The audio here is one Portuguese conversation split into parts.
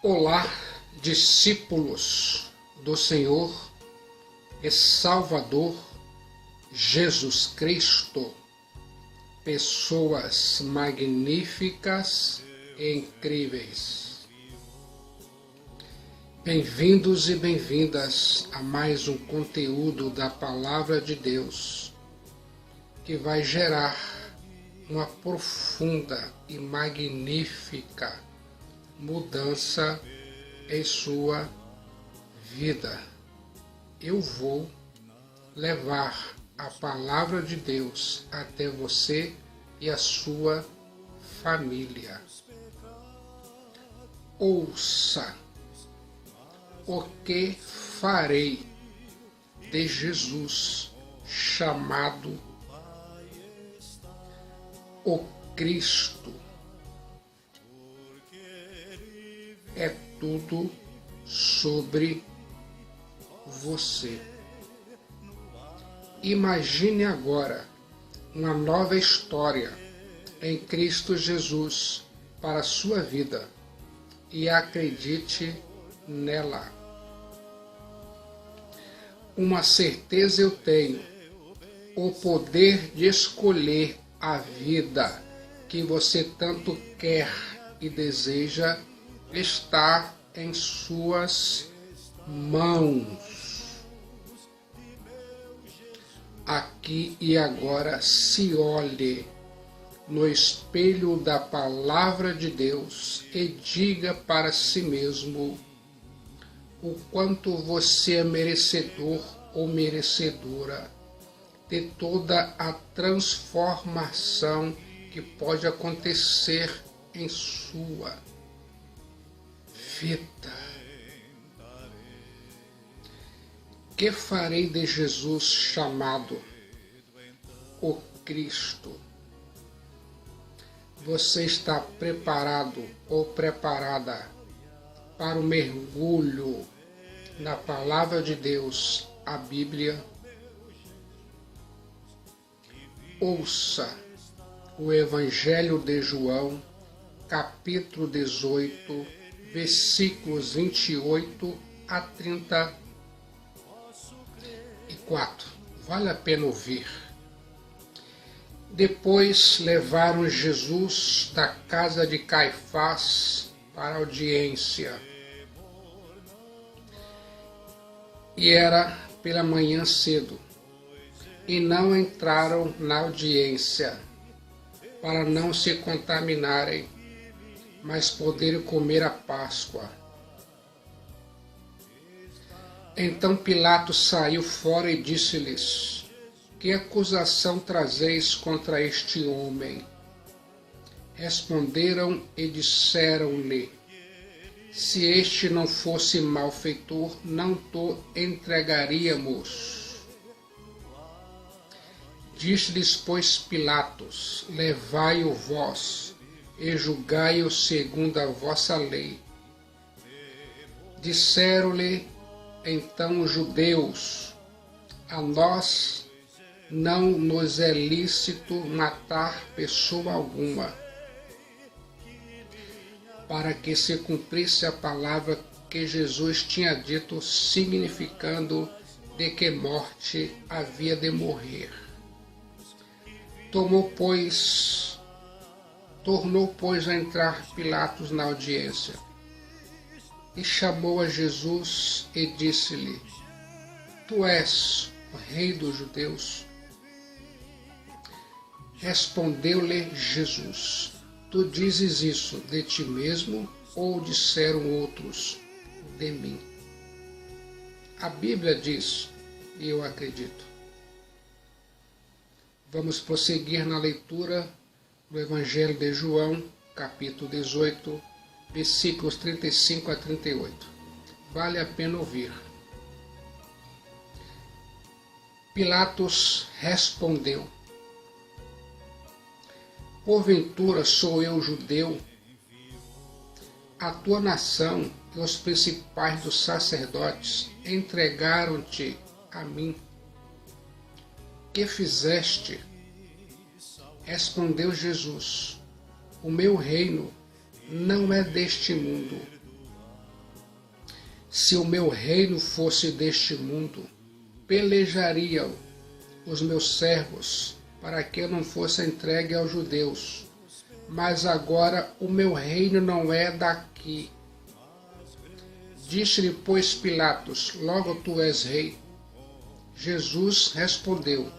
Olá, discípulos do Senhor e Salvador Jesus Cristo, pessoas magníficas e incríveis. Bem-vindos e bem-vindas a mais um conteúdo da Palavra de Deus, que vai gerar uma profunda e magnífica mudança em sua vida. Eu vou levar a palavra de Deus até você e a sua família. Ouça o que farei de Jesus, chamado o Cristo. É tudo sobre você. Imagine agora uma nova história em Cristo Jesus para a sua vida e acredite nela. Uma certeza eu tenho: o poder de escolher a vida que você tanto quer e deseja está em suas mãos. Aqui e agora se olhe no espelho da palavra de Deus e diga para si mesmo o quanto você é merecedor ou merecedora de toda a transformação que pode acontecer em sua vida. Que farei de Jesus, chamado o Cristo? Você está preparado ou preparada para o mergulho na palavra de Deus, a Bíblia? Ouça o Evangelho de João, capítulo 18, versículos 28 a 34. Vale a pena ouvir. Depois levaram Jesus da casa de Caifás para a audiência. E era pela manhã cedo. E não entraram na audiência, para não se contaminarem, mas poderem comer a Páscoa. Então Pilatos saiu fora e disse-lhes: que acusação trazeis contra este homem? Responderam e disseram-lhe: se este não fosse malfeitor, não te entregaríamos. Disse-lhes, pois, Pilatos: levai-o vós e julgai-o segundo a vossa lei. Disseram-lhe então os judeus: a nós não nos é lícito matar pessoa alguma, para que se cumprisse a palavra que Jesus tinha dito, significando de que morte havia de morrer. Tornou, pois, a entrar Pilatos na audiência, e chamou a Jesus e disse-lhe: tu és o rei dos judeus? Respondeu-lhe Jesus: tu dizes isso de ti mesmo, ou disseram outros de mim? A Bíblia diz, e eu acredito. Vamos prosseguir na leitura do Evangelho de João, capítulo 18, versículos 35 a 38. Vale a pena ouvir. Pilatos respondeu: porventura sou eu judeu? A tua nação e os principais dos sacerdotes entregaram-te a mim. Que fizeste? Respondeu Jesus: o meu reino não é deste mundo. Se o meu reino fosse deste mundo, pelejariam os meus servos para que eu não fosse entregue aos judeus. Mas agora o meu reino não é daqui. Disse-lhe, pois, Pilatos: logo tu és rei? Jesus respondeu: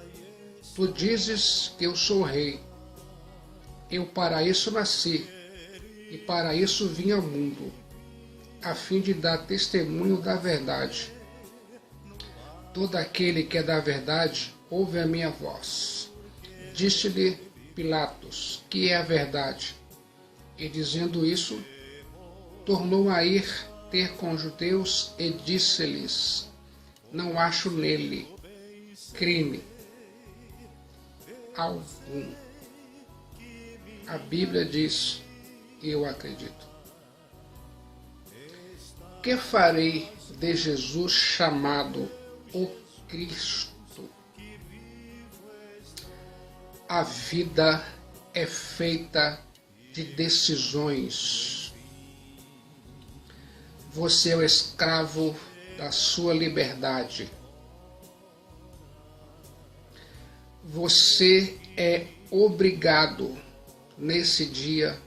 tu dizes que eu sou rei. Eu para isso nasci, e para isso vim ao mundo, a fim de dar testemunho da verdade. Todo aquele que é da verdade ouve a minha voz. Disse-lhe Pilatos: que é a verdade? E dizendo isso, tornou a ir ter com os judeus e disse-lhes: não acho nele crime algum. A Bíblia diz, e eu acredito: que farei de Jesus chamado o Cristo? A vida é feita de decisões. Você é o escravo da sua liberdade. Você é obrigado, nesse dia,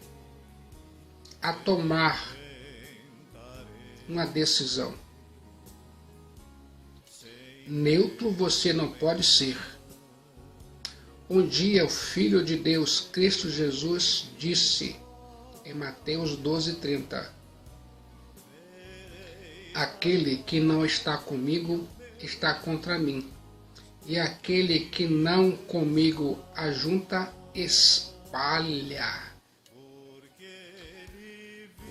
a tomar uma decisão. Neutro você não pode ser. Um dia o Filho de Deus, Cristo Jesus, disse em Mateus 12:30: aquele que não está comigo está contra mim, e aquele que não comigo ajunta, espalha.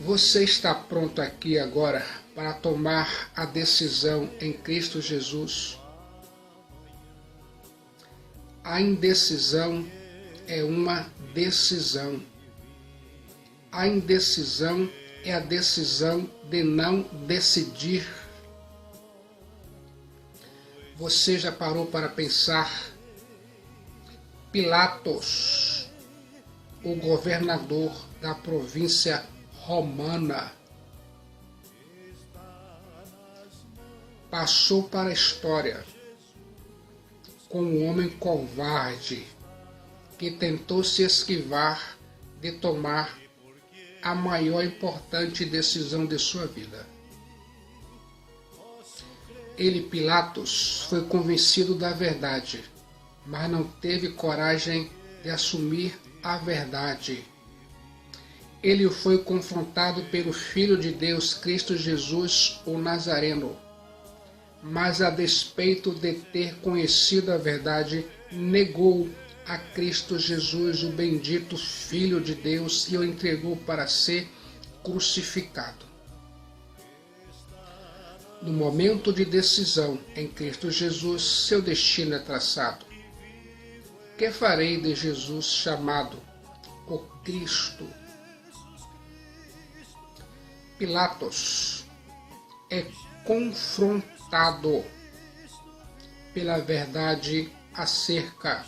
Você está pronto aqui agora para tomar a decisão em Cristo Jesus? A indecisão é uma decisão. A indecisão é a decisão de não decidir. Você já parou para pensar? Pilatos, o governador da província romana, passou para a história como um homem covarde que tentou se esquivar de tomar a maior e importante decisão de sua vida. Ele, Pilatos, foi convencido da verdade, mas não teve coragem de assumir a verdade. Ele foi confrontado pelo Filho de Deus, Cristo Jesus, o Nazareno, mas a despeito de ter conhecido a verdade, negou a Cristo Jesus, o bendito Filho de Deus, e o entregou para ser crucificado. No momento de decisão em Cristo Jesus, seu destino é traçado. Que farei de Jesus chamado o Cristo? Pilatos é confrontado pela verdade acerca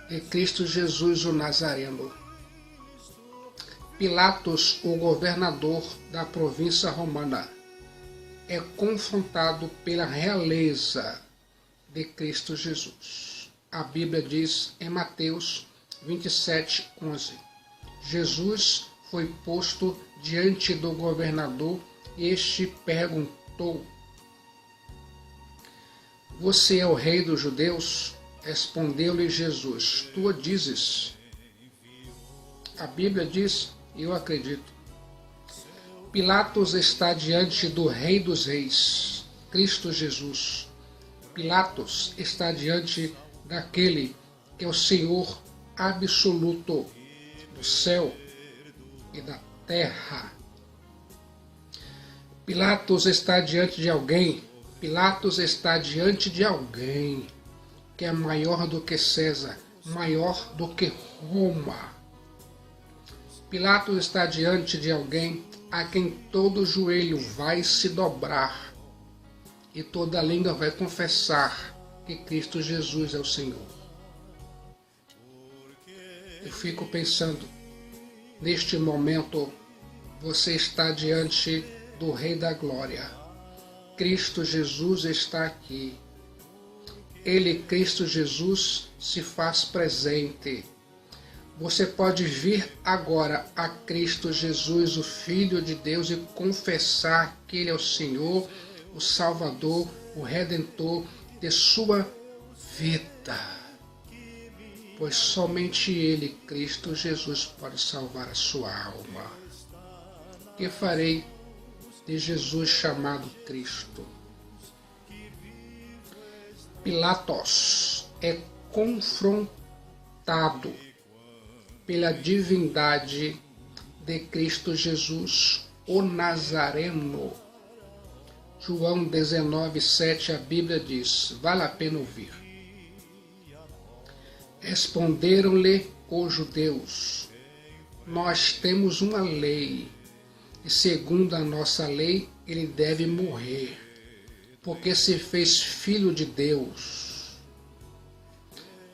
de Cristo Jesus, o Nazareno. Pilatos, o governador da província romana, é confrontado pela realeza de Cristo Jesus. A Bíblia diz em Mateus 27:11: Jesus foi posto diante do governador e este perguntou: você é o rei dos judeus? Respondeu-lhe Jesus: tu o dizes. A Bíblia diz, e eu acredito: Pilatos está diante do Rei dos Reis, Cristo Jesus. Pilatos está diante daquele que é o Senhor absoluto do céu e da terra. Pilatos está diante de alguém. Pilatos está diante de alguém que é maior do que César, maior do que Roma. Pilatos está diante de alguém a quem todo joelho vai se dobrar e toda língua vai confessar que Cristo Jesus é o Senhor. Eu fico pensando, neste momento, você está diante do Rei da Glória. Cristo Jesus está aqui. Ele, Cristo Jesus, se faz presente. Você pode vir agora a Cristo Jesus, o Filho de Deus, e confessar que Ele é o Senhor, o Salvador, o Redentor de sua vida. Pois somente Ele, Cristo Jesus, pode salvar a sua alma. Que farei de Jesus chamado Cristo? Pilatos é confrontado pela divindade de Cristo Jesus, o Nazareno. João 19:7, a Bíblia diz, vale a pena ouvir. Responderam-lhe os judeus, nós temos uma lei, e segundo a nossa lei, ele deve morrer, porque se fez filho de Deus.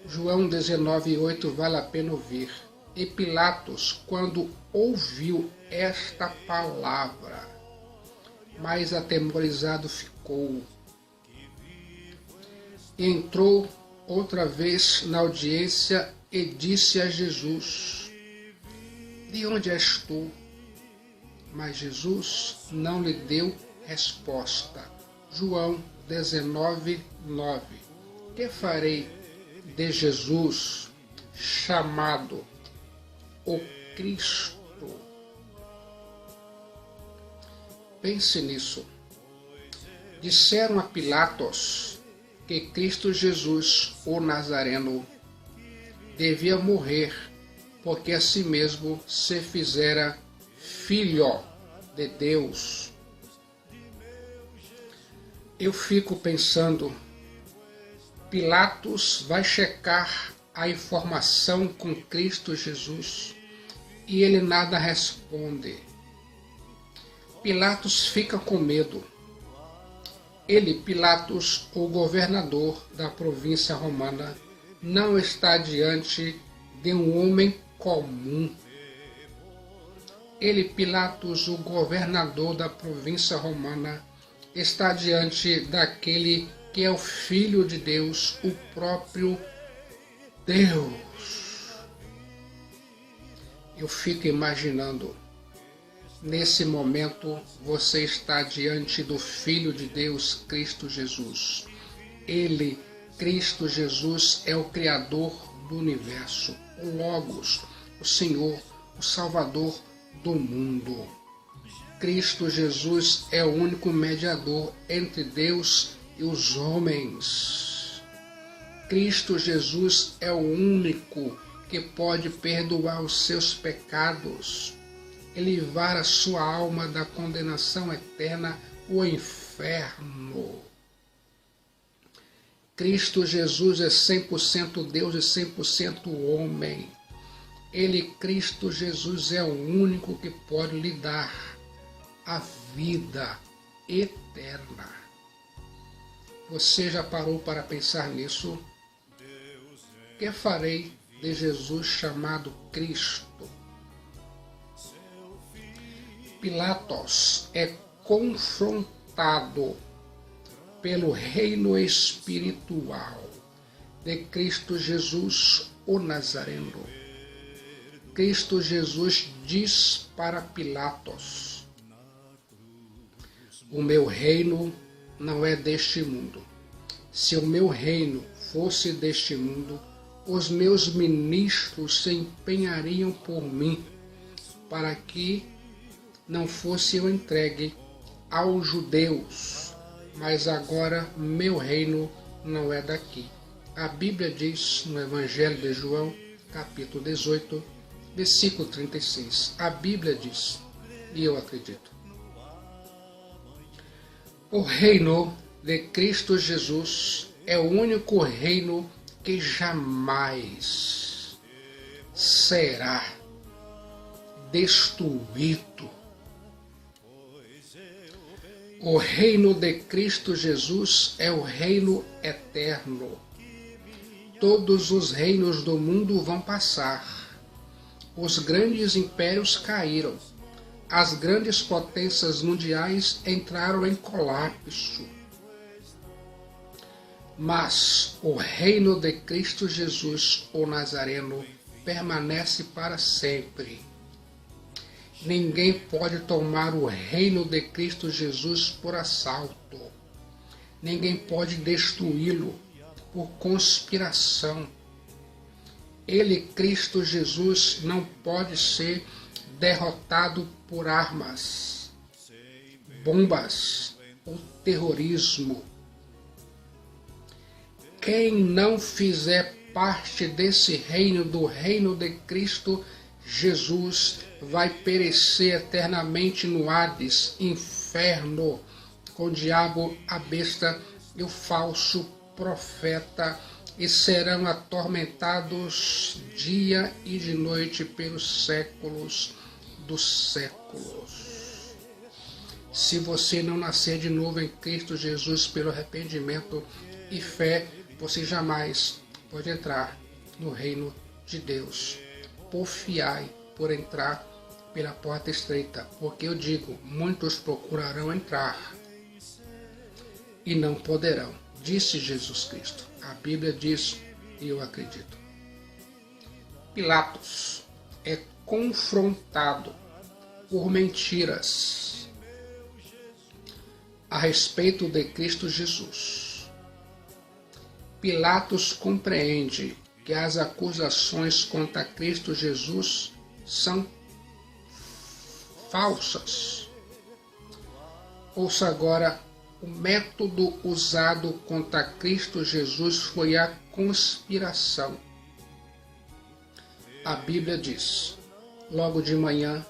João 19:8, vale a pena ouvir. E Pilatos, quando ouviu esta palavra, mais atemorizado ficou. Entrou outra vez na audiência e disse a Jesus, de onde és tu? Mas Jesus não lhe deu resposta. João 19:9. Que farei de Jesus chamado o Cristo? Pense nisso. Disseram a Pilatos que Cristo Jesus, o Nazareno, devia morrer, porque a si mesmo se fizera filho de Deus. Eu fico pensando, Pilatos vai checar a informação com Cristo Jesus e ele nada responde. Pilatos fica com medo. Ele, Pilatos, o governador da província romana, não está diante de um homem comum. Ele, Pilatos, o governador da província romana, está diante daquele que é o Filho de Deus, o próprio Deus. Eu fico imaginando, nesse momento você está diante do Filho de Deus, Cristo Jesus. Ele, Cristo Jesus, é o Criador do universo, o Logos, o Senhor, o Salvador do mundo. Cristo Jesus é o único mediador entre Deus e os homens. Cristo Jesus é o único que pode perdoar os seus pecados e livrar a sua alma da condenação eterna, o inferno. Cristo Jesus é 100% Deus e 100% homem. Ele, Cristo Jesus, é o único que pode lhe dar a vida eterna. Você já parou para pensar nisso? Que farei de Jesus chamado Cristo? Pilatos é confrontado pelo reino espiritual de Cristo Jesus, o Nazareno. Cristo Jesus diz para Pilatos, o meu reino não é deste mundo. Se o meu reino fosse deste mundo, os meus ministros se empenhariam por mim, para que não fosse eu entregue aos judeus, mas agora meu reino não é daqui. A Bíblia diz no Evangelho de João, capítulo 18, versículo 36. A Bíblia diz, e eu acredito, o reino de Cristo Jesus é o único reino que jamais será destruído. O reino de Cristo Jesus é o reino eterno. Todos os reinos do mundo vão passar. Os grandes impérios caíram. as grandes potências mundiais entraram em colapso. Mas o reino de Cristo Jesus, o Nazareno, permanece para sempre. Ninguém pode tomar o reino de Cristo Jesus por assalto. Ninguém pode destruí-lo por conspiração. Ele, Cristo Jesus, não pode ser derrotado por armas, bombas ou terrorismo. Quem não fizer parte desse reino, do reino de Cristo Jesus, vai perecer eternamente no Hades, inferno, com o diabo, a besta e o falso profeta, e serão atormentados dia e de noite pelos séculos dos séculos. Se você não nascer de novo em Cristo Jesus pelo arrependimento e fé, você jamais pode entrar no reino de Deus. Porfiai por entrar pela porta estreita, porque eu digo, muitos procurarão entrar e não poderão, disse Jesus Cristo. A Bíblia diz, e eu acredito. Pilatos é confrontado por mentiras a respeito de Cristo Jesus. Pilatos compreende que as acusações contra Cristo Jesus são falsas. Ouça agora, o método usado contra Cristo Jesus foi a conspiração. A Bíblia diz, logo de manhã,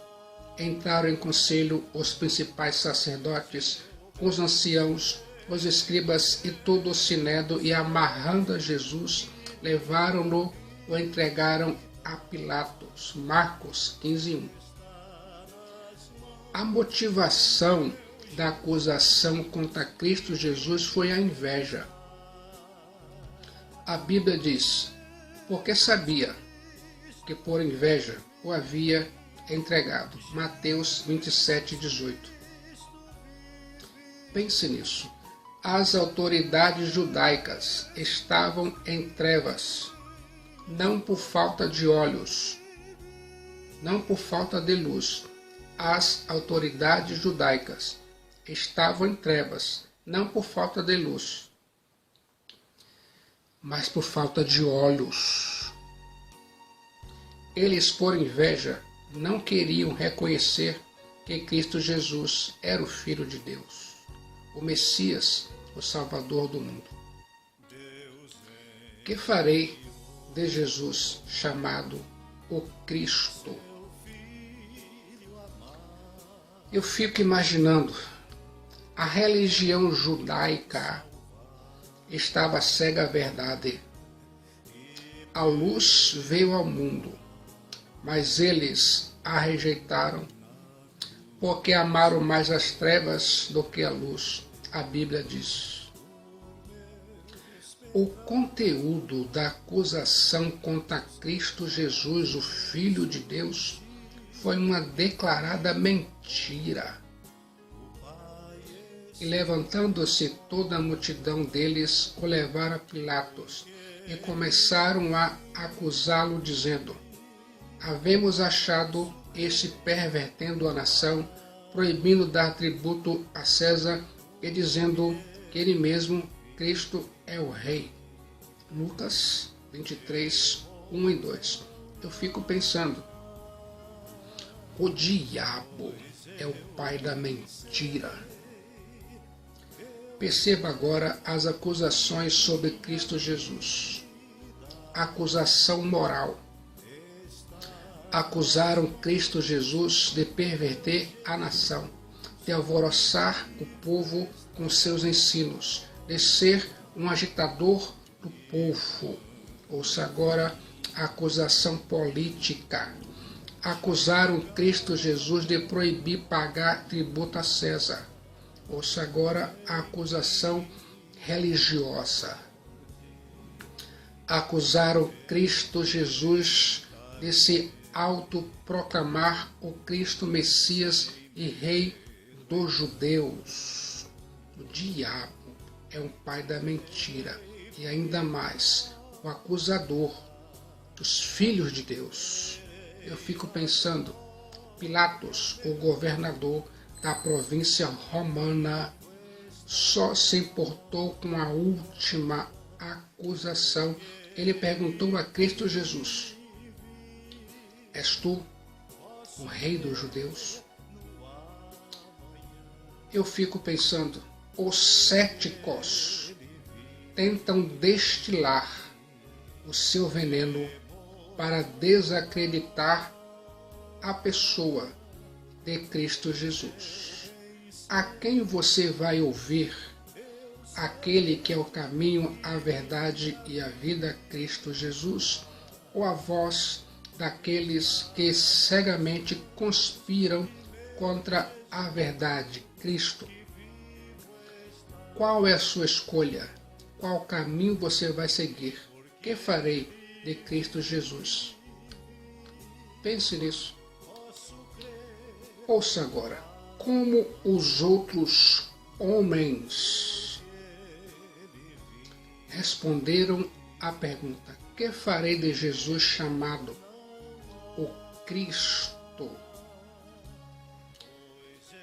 entraram em conselho os principais sacerdotes, os anciãos, os escribas e todo o sinédrio, e amarrando a Jesus, levaram-no, o entregaram a Pilatos. Marcos 15:1. A motivação da acusação contra Cristo Jesus foi a inveja. A Bíblia diz, porque sabia que por inveja o havia entregado. Mateus 27:18. Pense nisso. As autoridades judaicas estavam em trevas, não por falta de olhos, não por falta de luz. As autoridades judaicas estavam em trevas, não por falta de luz, mas por falta de olhos. Eles, por inveja, não queriam reconhecer que Cristo Jesus era o Filho de Deus, o Messias, o Salvador do mundo. Que farei de Jesus chamado o Cristo? Eu fico imaginando, a religião judaica estava cega à verdade. A luz veio ao mundo, mas eles a rejeitaram, porque amaram mais as trevas do que a luz. A Bíblia diz. O conteúdo da acusação contra Cristo Jesus, o Filho de Deus, foi uma declarada mentira. E levantando-se toda a multidão deles, o levaram a Pilatos e começaram a acusá-lo, dizendo: havemos achado este pervertendo a nação, proibindo dar tributo a César e dizendo que ele mesmo, Cristo, é o Rei. Lucas 23, 1 e 2. Eu fico pensando, o diabo é o pai da mentira. Perceba agora as acusações sobre Cristo Jesus. Acusação moral. Acusaram Cristo Jesus de perverter a nação, de alvoroçar o povo com seus ensinos, de ser um agitador do povo. Ouça agora a acusação política. Acusaram Cristo Jesus de proibir pagar tributo a César. Ouça agora a acusação religiosa. Acusaram Cristo Jesus de se autoproclamar o Cristo Messias e Rei dos judeus. O diabo é um pai da mentira e ainda mais o acusador dos filhos de Deus. Eu fico pensando, Pilatos, o governador da província romana, só se importou com a última acusação. Ele perguntou a Cristo Jesus: és tu o rei dos judeus? Eu fico pensando, os céticos tentam destilar o seu veneno para desacreditar a pessoa de Cristo Jesus. A quem você vai ouvir? Aquele que é o caminho, a verdade e a vida, Cristo Jesus? Ou a voz daqueles que cegamente conspiram contra a verdade, Cristo? Qual é a sua escolha? Qual caminho você vai seguir? Que farei de Cristo Jesus? Pense nisso. Ouça agora. Como os outros homens responderam à pergunta: que farei de Jesus chamado o Cristo?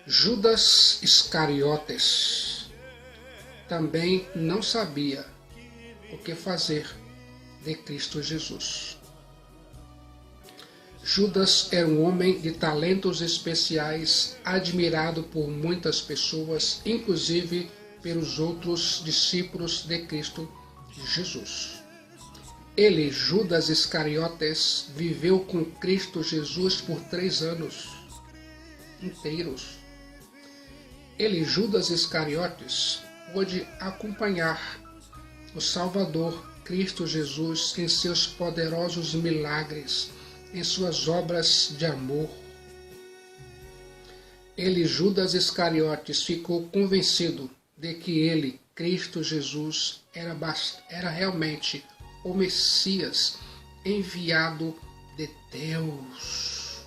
Judas Iscariotes também não sabia o que fazer de Cristo Jesus. Judas era um homem de talentos especiais, admirado por muitas pessoas, inclusive pelos outros discípulos de Cristo Jesus. Ele, Judas Iscariotes, viveu com Cristo Jesus por 3 anos inteiros. Ele, Judas Iscariotes, pôde acompanhar o Salvador Cristo Jesus em seus poderosos milagres, em suas obras de amor. Ele, Judas Iscariotes, ficou convencido de que ele, Cristo Jesus, era realmente o Messias enviado de Deus.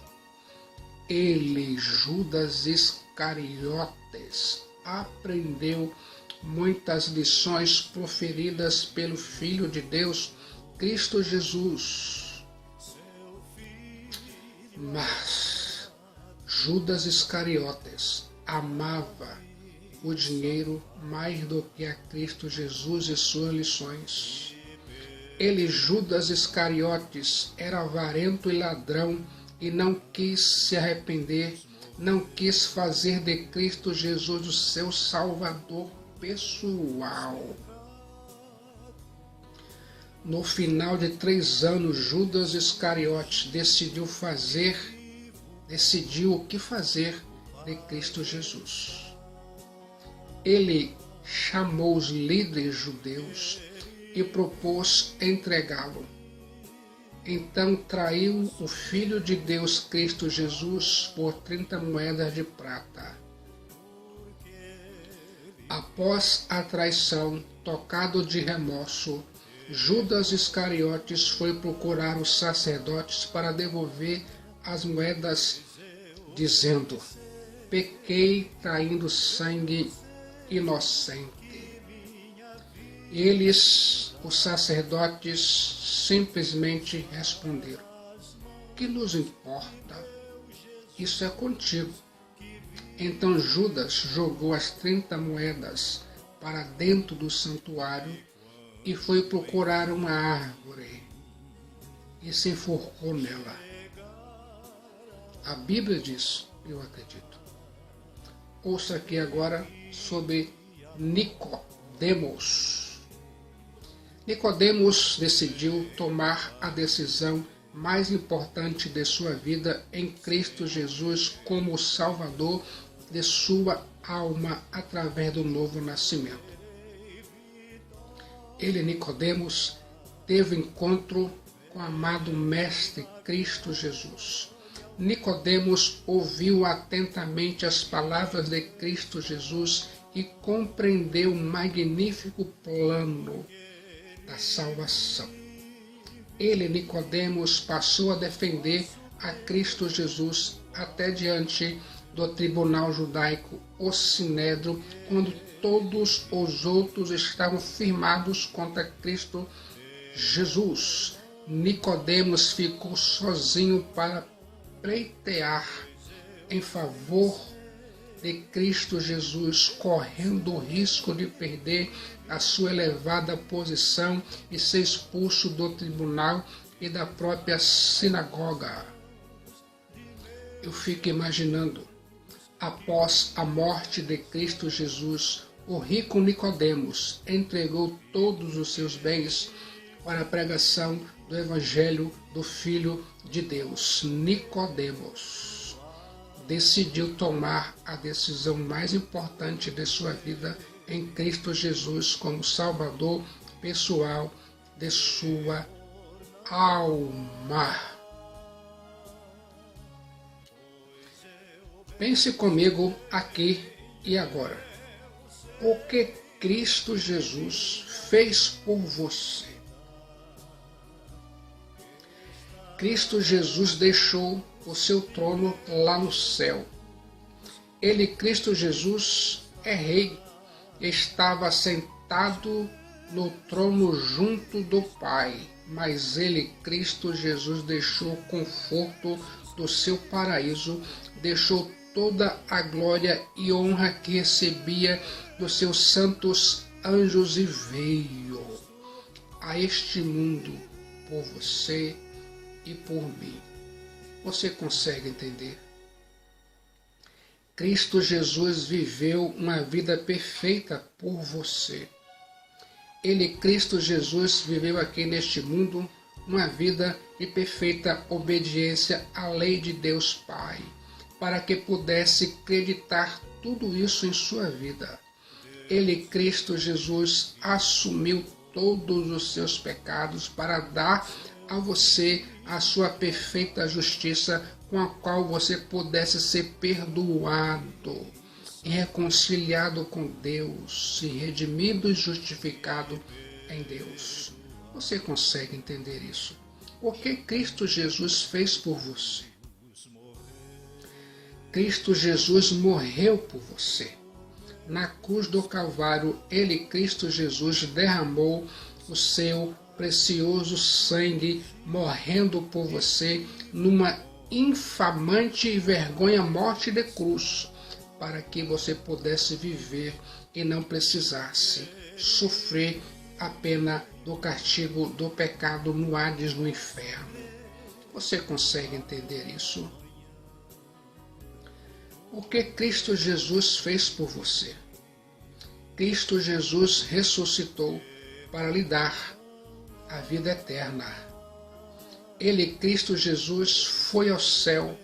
Ele, Judas Iscariotes, aprendeu muitas lições proferidas pelo Filho de Deus, Cristo Jesus. Mas Judas Iscariotes amava o dinheiro mais do que a Cristo Jesus e suas lições. Ele, Judas Iscariotes, era avarento e ladrão e não quis se arrepender, não quis fazer de Cristo Jesus o seu Salvador pessoal. No final de 3 anos, Judas Iscariotes decidiu o que fazer de Cristo Jesus. Ele chamou os líderes judeus e propôs entregá-lo. Então traiu o Filho de Deus, Cristo Jesus, por 30 moedas de prata. Após a traição, tocado de remorso, Judas Iscariotes foi procurar os sacerdotes para devolver as moedas, dizendo: pequei traindo sangue inocente. Eles, os sacerdotes, simplesmente responderam: que nos importa? Isso é contigo. Então Judas jogou as 30 moedas para dentro do santuário e foi procurar uma árvore e se enforcou nela. A Bíblia diz, eu acredito. Ouça aqui agora sobre Nicodemos. Nicodemos decidiu tomar a decisão mais importante de sua vida em Cristo Jesus como o Salvador de sua alma através do novo nascimento. Ele, Nicodemos, teve encontro com o amado Mestre Cristo Jesus. Nicodemos ouviu atentamente as palavras de Cristo Jesus e compreendeu o magnífico plano da salvação. Ele, Nicodemos, passou a defender a Cristo Jesus até diante do tribunal judaico, o Sinédrio, quando todos os outros estavam firmados contra Cristo Jesus. Nicodemos ficou sozinho para pleitear em favor de Cristo Jesus, correndo o risco de perder a sua elevada posição e ser expulso do tribunal e da própria sinagoga. Eu fico imaginando, após a morte de Cristo Jesus, o rico Nicodemos entregou todos os seus bens para a pregação do Evangelho do Filho de Deus. Nicodemos decidiu tomar a decisão mais importante de sua vida em Cristo Jesus como Salvador pessoal de sua alma. Pense comigo aqui e agora. O que Cristo Jesus fez por você? Cristo Jesus deixou o seu trono lá no céu. Ele, Cristo Jesus, é rei. Estava sentado no trono junto do Pai. Mas ele, Cristo Jesus, deixou o conforto do seu paraíso, deixou toda a glória e honra que recebia dos seus santos anjos e veio a este mundo por você e por mim. Você consegue entender? Cristo Jesus viveu uma vida perfeita por você. Ele, Cristo Jesus, viveu aqui neste mundo uma vida de perfeita obediência à lei de Deus Pai, para que pudesse acreditar tudo isso em sua vida. Ele, Cristo Jesus, assumiu todos os seus pecados para dar a você a sua perfeita justiça, com a qual você pudesse ser perdoado e reconciliado com Deus, e redimido e justificado em Deus. Você consegue entender isso? O que Cristo Jesus fez por você? Cristo Jesus morreu por você. Na cruz do Calvário, ele, Cristo Jesus, derramou o seu precioso sangue, morrendo por você numa infamante e vergonha morte de cruz, para que você pudesse viver e não precisasse sofrer a pena do castigo do pecado no Hades, no inferno. Você consegue entender isso? O que Cristo Jesus fez por você? Cristo Jesus ressuscitou para lhe dar a vida eterna. Ele, Cristo Jesus, foi ao céu,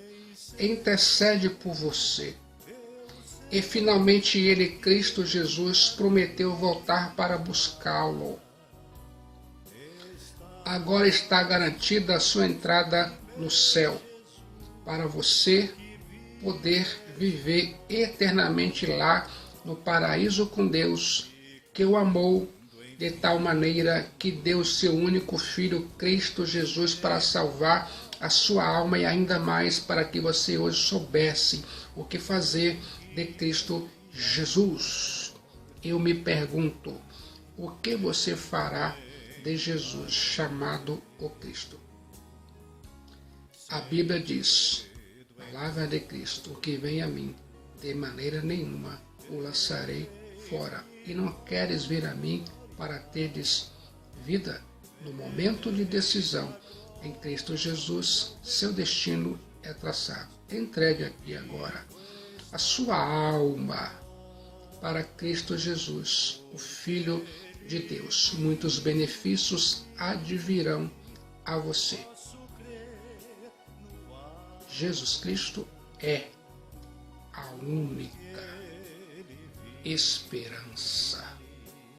intercede por você. E finalmente ele, Cristo Jesus, prometeu voltar para buscá-lo. Agora está garantida a sua entrada no céu, para você poder viver eternamente lá no paraíso com Deus, que o amou de tal maneira que deu seu único Filho, Cristo Jesus, para salvar a sua alma, e ainda mais para que você hoje soubesse o que fazer de Cristo Jesus. Eu me pergunto, o que você fará de Jesus, chamado o Cristo? A Bíblia diz, palavra de Cristo, o que vem a mim, de maneira nenhuma o lançarei fora. E não queres vir a mim para teres vida? No momento de decisão em Cristo Jesus, seu destino é traçado. Entregue aqui agora a sua alma para Cristo Jesus, o Filho de Deus. Muitos benefícios advirão a você. Jesus Cristo é a única esperança.